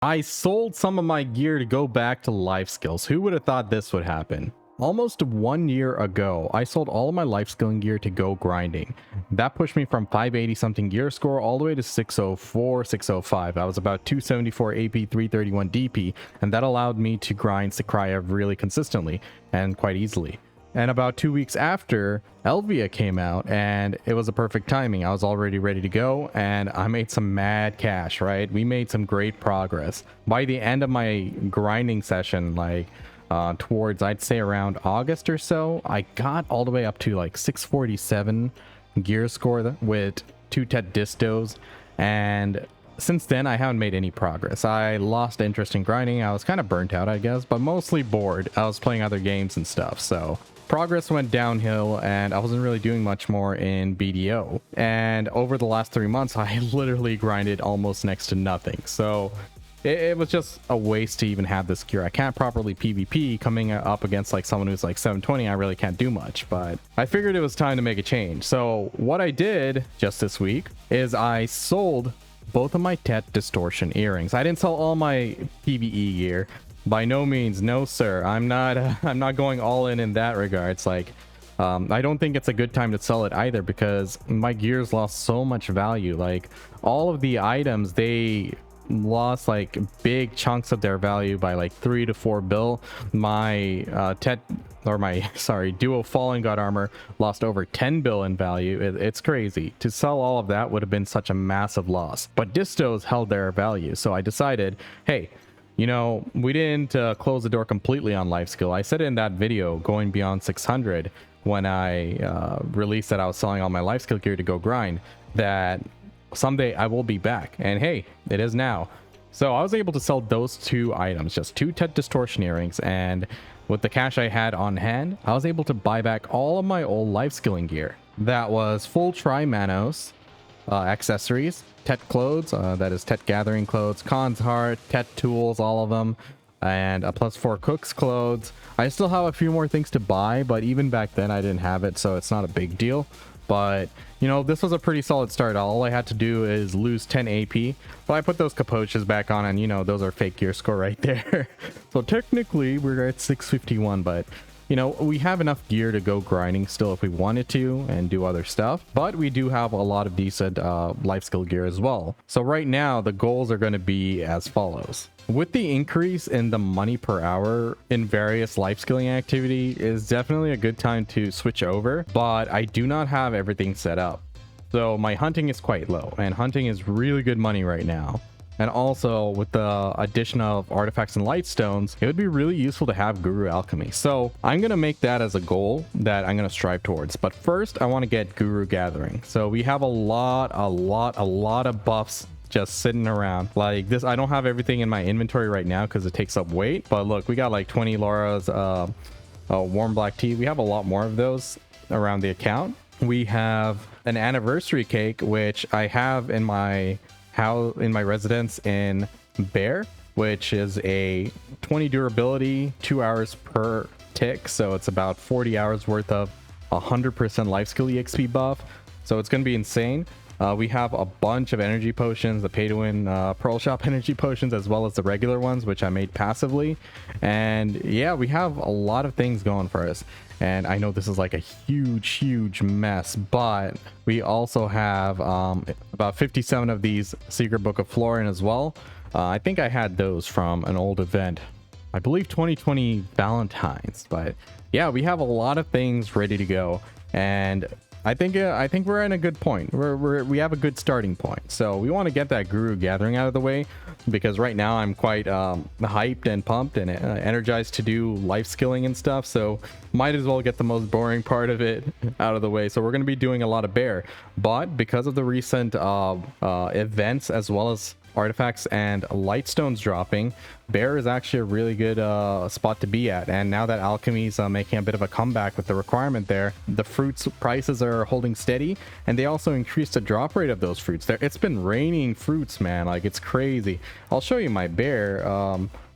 I sold some of my gear to go back to life skills. Who would have thought this would happen? Almost 1 year ago, I sold all of my life skilling gear to go grinding. That pushed me from 580 something gear score all the way to 604, 605. I was about 274 AP, 331 DP, and that allowed me to grind Sakraya really consistently and quite easily. And about 2 weeks after, Elvia came out, and it was a perfect timing. I was already ready to go, and I made some mad cash, right? We made some great progress. By the end of my grinding session, like towards, I'd say around August or so, I got all the way up to like 647 gear score with 2 Tet Distos, and since then I haven't made any progress. I lost interest in grinding. I was kind of burnt out, I guess, but mostly bored. I was playing other games and stuff, so progress went downhill and I wasn't really doing much more in BDO. And over the last 3 months, I literally grinded almost next to nothing. So it was just a waste to even have this gear. I can't properly PvP coming up against like someone who's like 720. I really can't do much, but I figured it was time to make a change. So what I did just this week is I sold both of my Tet Distortion earrings. I didn't sell all my PvE gear. By no means, no sir. I'm not going all in that regard. It's like I don't think it's a good time to sell it either, because my gears lost so much value. Like all of the items, they lost like big chunks of their value by like 3 to 4 bill. My duo Fallen God armor lost over 10 bill in value. It's crazy. To sell all of that would have been such a massive loss, but distos held their value. So I decided, hey, you know, we didn't close the door completely on LifeSkill. I said in that video, going beyond 600, when I released that I was selling all my LifeSkill gear to go grind, that someday I will be back. And hey, it is now. So I was able to sell those 2 items, just 2 Tet Distortion earrings, and with the cash I had on hand, I was able to buy back all of my old LifeSkilling gear. That was full Tri-Manos, accessories, Tet clothes, that is Tet gathering clothes, Khan's heart, Tet tools, all of them, and a +4 cook's clothes. I still have a few more things to buy, but even back then I didn't have it, so it's not a big deal. But you know, this was a pretty solid start. All I had to do is lose 10 AP, but I put those capoches back on, and you know, those are fake gear score right there. So technically we're at 651, but you know, we have enough gear to go grinding still if we wanted to and do other stuff, but we do have a lot of decent life skill gear as well. So right now the goals are going to be as follows. With the increase in the money per hour in various life skilling activity, is definitely a good time to switch over, but I do not have everything set up. So my hunting is quite low, and hunting is really good money right now. And also with the addition of artifacts and light stones, it would be really useful to have Guru Alchemy. So I'm going to make that as a goal that I'm going to strive towards. But first I want to get Guru Gathering. So we have a lot of buffs just sitting around like this. I don't have everything in my inventory right now because it takes up weight. But look, we got like 20 Laura's warm black tea. We have a lot more of those around the account. We have an anniversary cake, which I have in my residence in Bear, which is a 20 durability, 2 hours per tick, so it's about 40 hours worth of 100% life skill exp buff, so it's going to be insane. We have a bunch of energy potions, the pay to win Pearl Shop energy potions, as well as the regular ones, which I made passively. And yeah, we have a lot of things going for us. And I know this is like a huge mess, but we also have about 57 of these Secret Book of Florin as well. I think I had those from an old event, I believe 2020 Valentine's. But yeah, we have a lot of things ready to go, and I think we're in a good point. We have a good starting point. So we want to get that Guru Gathering out of the way, because right now I'm quite hyped and pumped and energized to do life skilling and stuff. So might as well get the most boring part of it out of the way. So we're going to be doing a lot of Bear, but because of the recent events as well as artifacts and light stones dropping, Bear is actually a really good spot to be at. And now that alchemy's making a bit of a comeback with the requirement there, the fruits prices are holding steady, and they also increased the drop rate of those fruits there. It's been raining fruits, man, like it's crazy. I'll show you my Bear.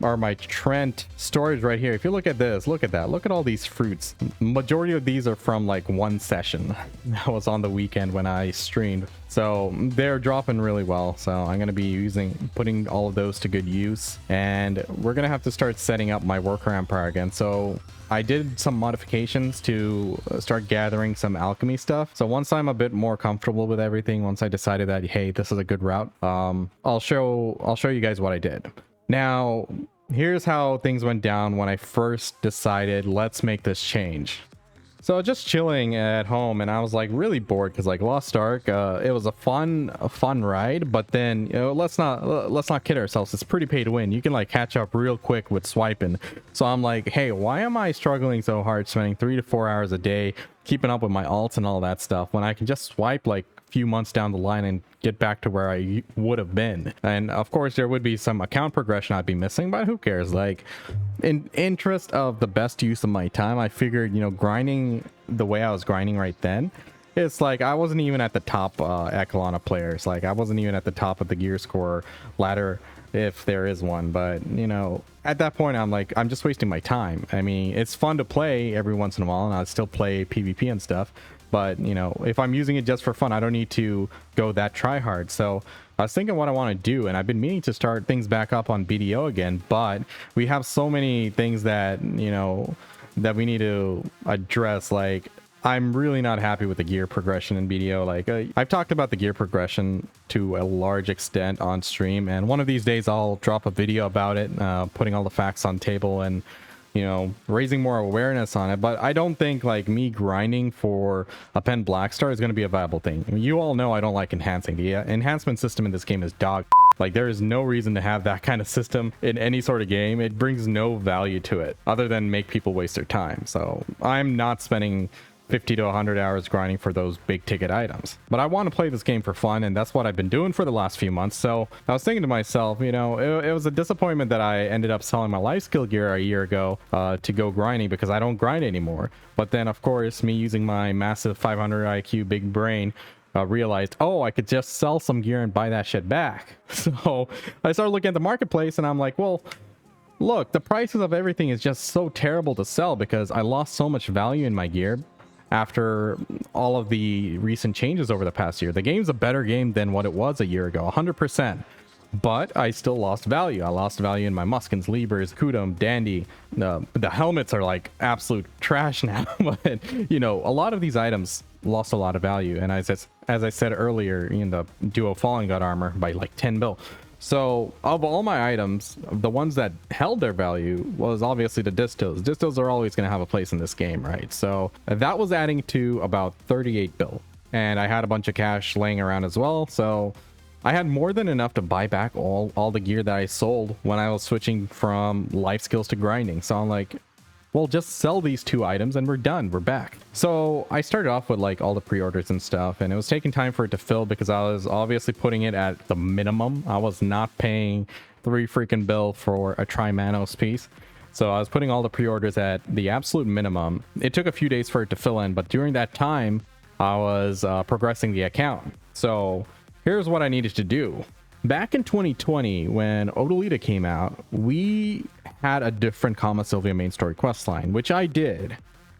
are my Trent storage right here. If you look at this, look at that, look at all these fruits. Majority of these are from like one session that was on the weekend when I streamed, so they're dropping really well. So I'm going to be putting all of those to good use, and we're going to have to start setting up my worker empire again. So I did some modifications to start gathering some alchemy stuff. So once I'm a bit more comfortable with everything, once I decided that, hey, this is a good route, I'll show you guys what I did. Now, here's how things went down when I first decided, let's make this change. So just chilling at home, and I was like really bored because like Lost Ark, it was a fun ride, but then, you know, let's not kid ourselves. It's pretty pay to win. You can like catch up real quick with swiping. So I'm like, hey, why am I struggling so hard, spending 3 to 4 hours a day keeping up with my alts and all that stuff, when I can just swipe like a few months down the line and get back to where I would have been? And of course there would be some account progression I'd be missing, but who cares? Like, in interest of the best use of my time, I figured, you know, grinding the way I was grinding right then, it's like I wasn't even at the top echelon of players. Like I wasn't even at the top of the gear score ladder, if there is one. But you know, at that point I'm like, I'm just wasting my time. I mean, it's fun to play every once in a while, and I still play PvP and stuff, but you know, if I'm using it just for fun, I don't need to go that try hard. So I was thinking what I want to do, and I've been meaning to start things back up on BDO again, but we have so many things that, you know, that we need to address. Like, I'm really not happy with the gear progression in BDO. Like, I've talked about the gear progression to a large extent on stream, and one of these days I'll drop a video about it, putting all the facts on table and, you know, raising more awareness on it. But I don't think like me grinding for a pen black star is going to be a viable thing. I mean, you all know I don't like enhancing. The enhancement system in this game is dog. Like, there is no reason to have that kind of system in any sort of game. It brings no value to it other than make people waste their time. So I'm not spending 50 to 100 hours grinding for those big ticket items, but I want to play this game for fun, and that's what I've been doing for the last few months. So I was thinking to myself, you know, it was a disappointment that I ended up selling my life skill gear a year ago to go grinding, because I don't grind anymore. But then of course, me using my massive 500 IQ big brain, realized, oh, I could just sell some gear and buy that shit back. So I started looking at the marketplace, and I'm like, well, look, the prices of everything is just so terrible to sell, because I lost so much value in my gear after all of the recent changes over the past year. The game's a better game than what it was a year ago, 100%. But I still lost value. I lost value in my Muskins, Libers, Kudum, Dandy. The helmets are like absolute trash now. But, you know, a lot of these items lost a lot of value. And as I said earlier, in the duo Falling God armor by like 10 bill. So of all my items, the ones that held their value was obviously the distos. Distos are always going to have a place in this game, right? So that was adding to about 38 bill. And I had a bunch of cash laying around as well. So I had more than enough to buy back all the gear that I sold when I was switching from life skills to grinding. So I'm like, well, just sell these 2 items and we're done. We're back. So I started off with like all the pre-orders and stuff, and it was taking time for it to fill because I was obviously putting it at the minimum. I was not paying 3 freaking bill for a Trimanos piece. So I was putting all the pre-orders at the absolute minimum. It took a few days for it to fill in, but during that time I was progressing the account. So here's what I needed to do. Back in 2020, when Odalita came out, we had a different Kama Sylvia main story questline, which I did.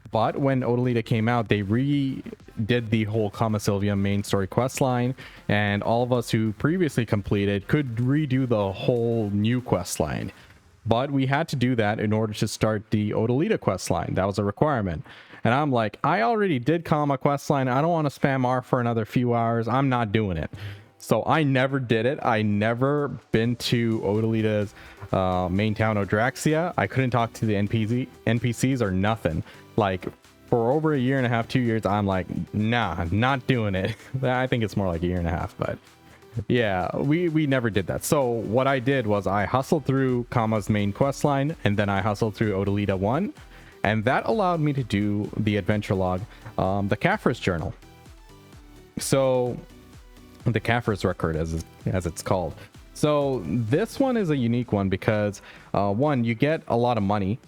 But when Odalita came out, they redid the whole Kama Sylvia main story questline, and all of us who previously completed could redo the whole new questline. But we had to do that in order to start the Odalita questline. That was a requirement. And I'm like, I already did Kama questline. I don't want to spam R for another few hours. I'm not doing it. So I never did it. I never been to Odalita's main town, Odraxia. I couldn't talk to the NPCs or nothing. Like, for over a year and a half, 2 years, I'm like, nah, not doing it. I think it's more like a year and a half, but yeah, we never did that. So what I did was I hustled through Kama's main quest line, and then I hustled through Odalita 1, and that allowed me to do the adventure log, the Caphras journal. So the Caphras record, as it's called. So this one is a unique one because one, you get a lot of money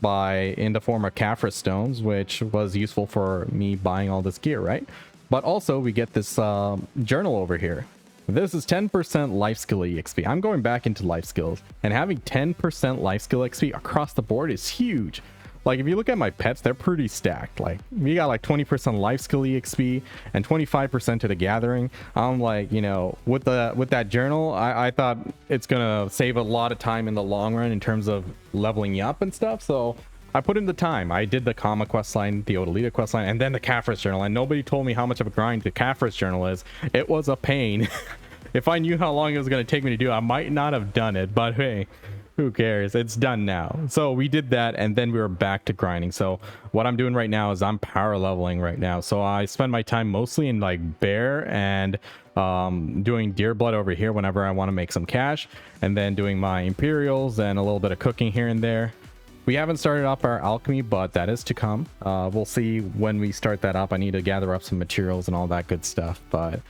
in the form of Caphras stones, which was useful for me buying all this gear, right? But also we get this journal over here, This is 10% life skill EXP. I'm going back into life skills, and having 10% life skill XP across the board is huge. Like, if you look at my pets, they're pretty stacked. Like, we got like 20% life skill EXP and 25% to the gathering. I'm like, you know, with that journal, I thought it's gonna save a lot of time in the long run in terms of leveling you up and stuff. So I put in the time. I did the Kama quest line, the Odalita quest line, and then the Caphras journal. And nobody told me how much of a grind the Caphras journal is. It was a pain. If I knew how long it was going to take me to do, I might not have done it. But hey, who cares? It's done now. So we did that, and then we were back to grinding. So what I'm doing right now is I'm power leveling right now. So I spend my time mostly in like bear and doing deer blood over here whenever I want to make some cash, and then doing my Imperials and a little bit of cooking here and there. We haven't started up our alchemy, but that is to come. We'll see when we start that up. I need to gather up some materials and all that good stuff. But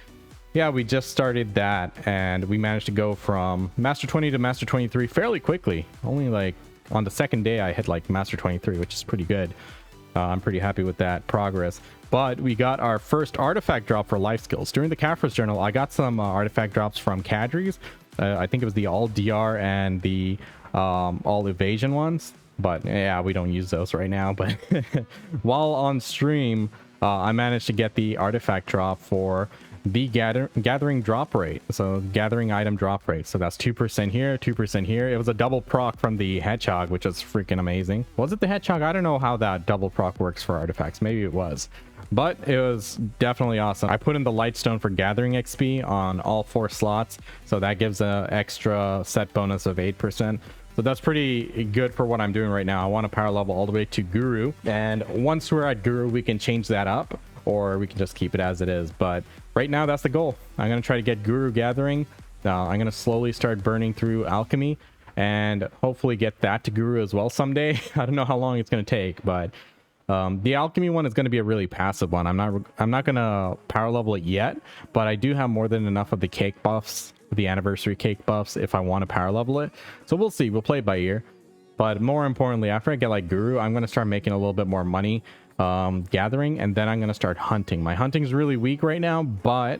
yeah, we just started that, and we managed to go from Master 20 to Master 23 fairly quickly. Only like on the second day I hit like Master 23, which is pretty good. I'm pretty happy with that progress. But we got our first artifact drop for life skills. During the Caphras journal, I got some artifact drops from Cadres. I think it was the all DR and the all evasion ones. But yeah, we don't use those right now. But while on stream, I managed to get the artifact drop for the gathering drop rate. So gathering item drop rate. So that's 2% here, 2% here. It was a double proc from the hedgehog, which is freaking amazing. Was it the hedgehog? I don't know how that double proc works for artifacts. Maybe it was. But it was definitely awesome. I put in the lightstone for gathering XP on all 4 slots. So that gives an extra set bonus of 8%. So that's pretty good for what I'm doing right now. I want to power level all the way to Guru. And once we're at Guru, we can change that up, or we can just keep it as it is. But right now, that's the goal. I'm going to try to get Guru Gathering. I'm going to slowly start burning through Alchemy and hopefully get that to Guru as well someday. I don't know how long it's going to take, but the Alchemy one is going to be a really passive one. I'm not going to power level it yet, but I do have more than enough of the cake buffs, the anniversary cake buffs, if I want to power level it. So we'll see. We'll play it by ear. But more importantly, after I get like Guru, I'm going to start making a little bit more money gathering, and then I'm going to start hunting. My hunting's really weak right now, but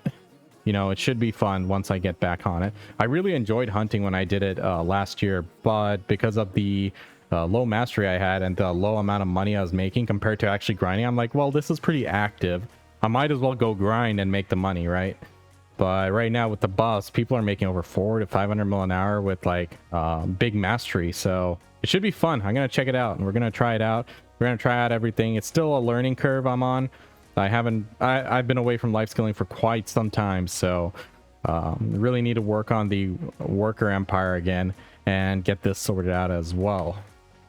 you know, it should be fun once I get back on it. I really enjoyed hunting when I did it last year, but because of the low mastery I had and the low amount of money I was making compared to actually grinding, I'm like, well, this is pretty active. I might as well go grind and make the money, right? But right now with the buffs, people are making over 400 to 500 mil an hour with like big mastery. So it should be fun. I'm going to check it out, and we're going to try it out. We're going to try out everything. It's still a learning curve I'm on. I've been away from life skilling for quite some time. So really need to work on the worker empire again and get this sorted out as well.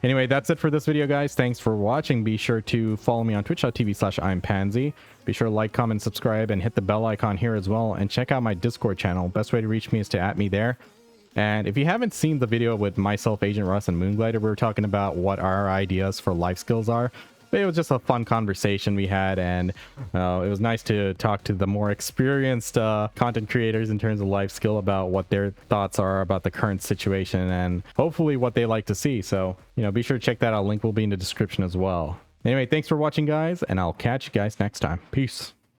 Anyway, that's it for this video, guys. Thanks for watching. Be sure to follow me on twitch.tv/I'mPansy. Be sure to like, comment, subscribe, and hit the bell icon here as well. And check out my Discord channel. Best way to reach me is to @ me there. And if you haven't seen the video with myself, Agent Russ, and Moonglider, we were talking about what our ideas for life skills are. It was just a fun conversation we had, and it was nice to talk to the more experienced content creators in terms of life skill about what their thoughts are about the current situation and hopefully what they like to see. So, you know, be sure to check that out. Link will be in the description as well. Anyway, thanks for watching, guys, and I'll catch you guys next time. Peace.